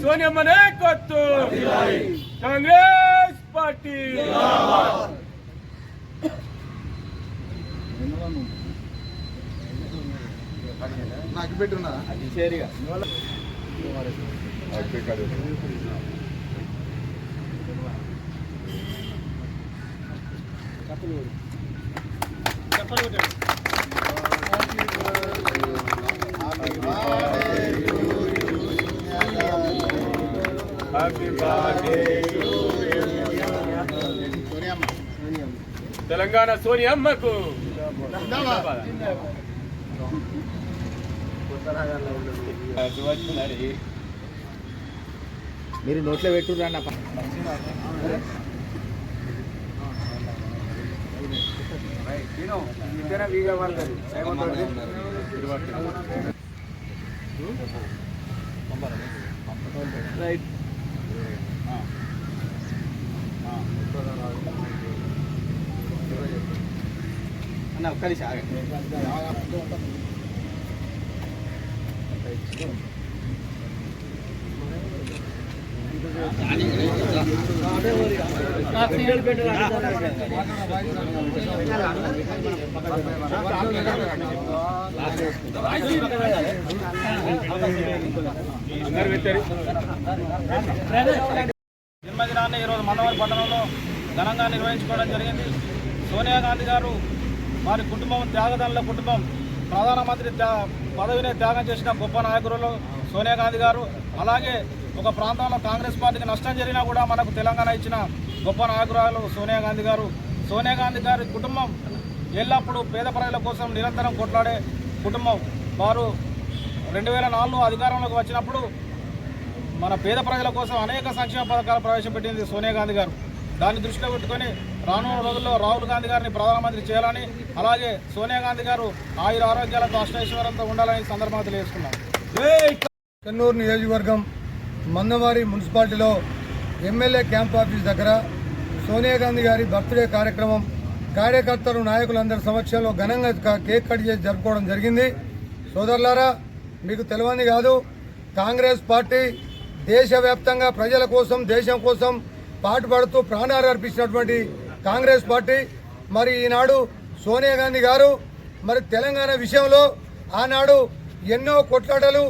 సోనియమ్మ నాయకత్వం కాంగ్రెస్ పార్టీ నాకు పెట్టున్నా తెలంగాణ సోనియమ్మకు మీరు నోట్లో పెట్టుర్రా అన్న రైట్ అన్న ఒక్క నిమిషం జన్మదినాన్ని ఈరోజు మందవరం పట్టణంలో ఘనంగా నిర్వహించుకోవడం జరిగింది. సోనియా గాంధీ గారు వారి కుటుంబం త్యాగదానుల కుటుంబం, ప్రధానమంత్రి పదవిని త్యాగం చేసిన గొప్ప నాయకులు సోనియా గాంధీ గారు. అలాగే ఒక ప్రాంతంలో కాంగ్రెస్ పార్టీకి నష్టం జరిగినా కూడా మనకు తెలంగాణ ఇచ్చిన గొప్ప నాయకురాలు సోనియా గాంధీ గారు. సోనియా గాంధీ గారి కుటుంబం ఎల్లప్పుడూ పేద ప్రజల కోసం నిరంతరం కొట్లాడే కుటుంబం. వారు 2004 అధికారంలోకి వచ్చినప్పుడు మన పేద ప్రజల కోసం అనేక సంక్షేమ పథకాలు ప్రవేశపెట్టింది సోనియా గాంధీ గారు. దాన్ని దృష్టిలో పెట్టుకొని రానున్న రోజుల్లో రాహుల్ గాంధీ గారిని ప్రధానమంత్రి చేయాలని, అలాగే సోనియా గాంధీ గారు ఆయుర ఆరోగ్యాలతో అష్టైశ్వర్యంతో ఉండాలని సందర్భంగా తెలియజేసుకున్నాం. చెన్నూరు నియోజకవర్గం మందమారి మున్సిపాలిటీలో ఎమ్మెల్యే క్యాంప్ ఆఫీస్ దగ్గర సోనియా గాంధీ గారి బర్త్డే కార్యక్రమం కార్యకర్తలు నాయకులందరి సమక్షంలో ఘనంగా కేక్ కట్ చేసి జరుపుకోవడం జరిగింది. సోదరులారా, మీకు తెలియని కాదు, కాంగ్రెస్ పార్టీ దేశవ్యాప్తంగా ప్రజల కోసం దేశం కోసం పాటుపడుతూ ప్రాణాలు అర్పించినటువంటి కాంగ్రెస్ పార్టీ. మరి ఈనాడు సోనియా గాంధీ గారు మరి తెలంగాణ విషయంలో ఆనాడు ఎన్నో కొట్లాటలు,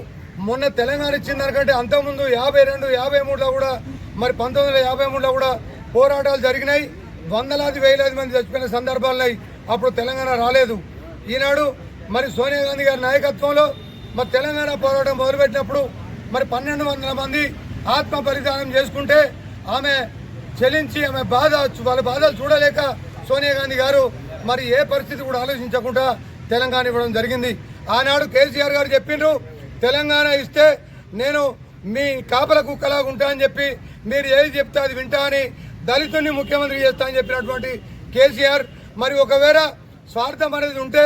మొన్న తెలంగాణ ఇచ్చిన దానికంటే అంతకుముందు 52, 53లో కూడా మరి 1953లో కూడా పోరాటాలు జరిగినాయి. వందలాది వేలాది మంది చచ్చిపోయిన సందర్భాలున్నాయి. అప్పుడు తెలంగాణ రాలేదు. ఈనాడు మరి సోనియా గాంధీ గారి నాయకత్వంలో మరి తెలంగాణ పోరాటం మొదలుపెట్టినప్పుడు మరి 1200 మంది ఆత్మ బలిదానం చేసుకుంటే ఆమె చెల్లించి ఆమె వాళ్ళ బాధలు చూడలేక సోనియా గాంధీ గారు మరి ఏ పరిస్థితి కూడా ఆలోచించకుండా తెలంగాణ ఇవ్వడం జరిగింది. ఆనాడు కేసీఆర్ గారు చెప్పిండ్రు, తెలంగాణ ఇస్తే నేను మీ కాపల కుక్కలాగా ఉంటా అని చెప్పి, మీరు ఏది చెప్తే అది వింటా అని, దళితుడిని ముఖ్యమంత్రి చేస్తా అని చెప్పినటువంటి కేసీఆర్. మరి ఒకవేళ స్వార్థం అనేది ఉంటే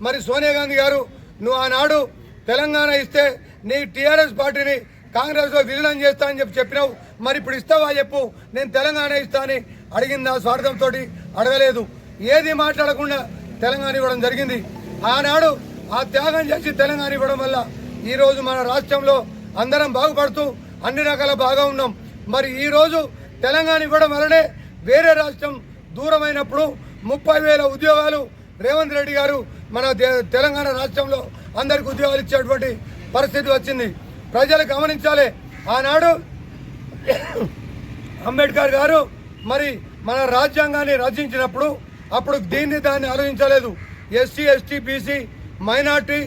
మరి సోనియా గాంధీ గారు, నువ్వు ఆనాడు తెలంగాణ ఇస్తే నీ టీఆర్ఎస్ పార్టీని కాంగ్రెస్లో విలీనం చేస్తా అని చెప్పినావు, మరి ఇప్పుడు ఇస్తావా చెప్పు, నేను తెలంగాణ ఇస్తా అని అడిగింది. ఆ స్వార్థంతో అడగలేదు, ఏది మాట్లాడకుండా తెలంగాణ ఇవ్వడం జరిగింది. ఆనాడు ఆ త్యాగం చేసి తెలంగాణ ఇవ్వడం వల్ల ఈరోజు మన రాష్ట్రంలో అందరం బాగుపడుతూ అన్ని రకాల బాగా ఉన్నాం. మరి ఈరోజు తెలంగాణ ఇవ్వడం వల్లనే వేరే రాష్ట్రం దూరమైనప్పుడు 30,000 ఉద్యోగాలు రేవంత్ రెడ్డి గారు మన తెలంగాణ రాష్ట్రంలో అందరికి ఉద్యోగాలు ఇచ్చేటువంటి పరిస్థితి వచ్చింది. ప్రజలు గమనించాలి, ఆనాడు అంబేద్కర్ గారు మరి మన రాజ్యాంగాన్ని రచించినప్పుడు అప్పుడు దాన్ని ఆలోచించలేదు. ఎస్సీ, ఎస్టీ, బీసీ, మైనార్టీ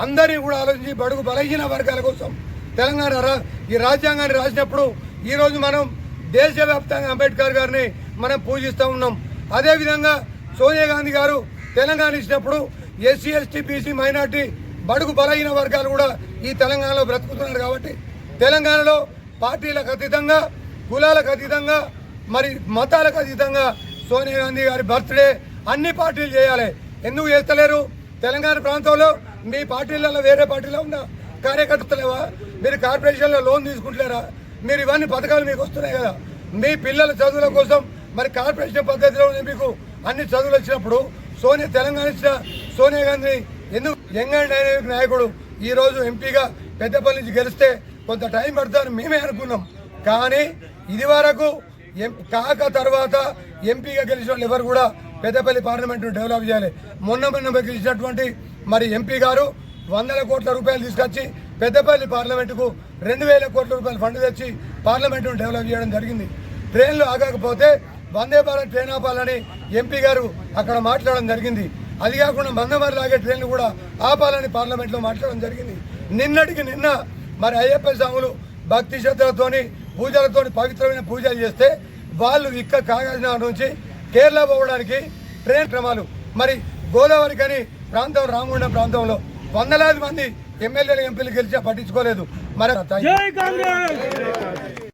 అందరినీ కూడా ఆలోచించి బడుగు బలహీన వర్గాల కోసం తెలంగాణ ఈ రాజ్యాంగాన్ని రాసినప్పుడు ఈరోజు మనం దేశవ్యాప్తంగా అంబేద్కర్ గారిని మనం పూజిస్తూ ఉన్నాం. అదేవిధంగా సోనియా గాంధీ గారు తెలంగాణ ఇచ్చినప్పుడు ఎస్సీ, ఎస్టీ, బీసీ, మైనార్టీ బడుగు బలహీన వర్గాలు కూడా ఈ తెలంగాణలో బ్రతుకుతున్నారు. కాబట్టి తెలంగాణలో పార్టీలకు అతీతంగా, కులాలకు అతీతంగా, మరి మతాలకు అతీతంగా సోనియా గాంధీ గారి బర్త్డే అన్ని పార్టీలు చేయాలి. ఎందుకు చేస్తలేరు? తెలంగాణ ప్రాంతంలో మీ పార్టీలలో వేరే పార్టీలో ఉన్న కార్యకర్తలేవా? మీరు కార్పొరేషన్లో లోన్ తీసుకుంటలేరా? మీరు ఇవన్నీ పథకాలు మీకు వస్తున్నాయి కదా. మీ పిల్లల చదువుల కోసం మరి కార్పొరేషన్ పద్ధతిలో మీకు అన్ని చదువులు వచ్చినప్పుడు తెలంగాణ ఇచ్చిన సోనియా గాంధీ ఎందుకు యంగ్ అండ్ డైనమిక్ నాయకుడు ఈరోజు ఎంపీగా పెద్దపల్లి నుంచి గెలిస్తే కొంత టైం పడుతుందని మేమే అనుకున్నాం. కానీ ఇది వరకు కాక తర్వాత ఎంపీగా గెలిచిన వాళ్ళు ఎవరు కూడా పెద్దపల్లి పార్లమెంటును డెవలప్ చేయాలి. మొన్న గెలిచినటువంటి మరి ఎంపీ గారు 100 కోట్ల రూపాయలు తీసుకొచ్చి పెద్దపల్లి పార్లమెంటుకు 2000 కోట్ల రూపాయలు ఫండ్ తెచ్చి పార్లమెంటును డెవలప్ చేయడం జరిగింది. ట్రైన్లు ఆగకపోతే వందే భారత్ ట్రైన్ ఆపాలని ఎంపీ గారు అక్కడ మాట్లాడడం జరిగింది. అది కాకుండా మందమరి లాగే ట్రైన్లు కూడా ఆపాలని పార్లమెంట్లో మాట్లాడడం జరిగింది. నిన్నటికి నిన్న మరి అయ్యప్ప స్వాములు భక్తి శ్రద్ధలతోని పూజలతోని పవిత్రమైన పూజలు చేస్తే వాళ్ళు ఇక్కడ కాకినాడ నుంచి కేరళ పోవడానికి ట్రైన్ క్రమాలు మరి గోదావరి కని ప్రాంతం రామగుండం ప్రాంతంలో వందలాది మంది ఎమ్మెల్యేలు ఎంపీలు గెలిచి పట్టించుకోలేదు. మరి జై కాంగ్రెస్.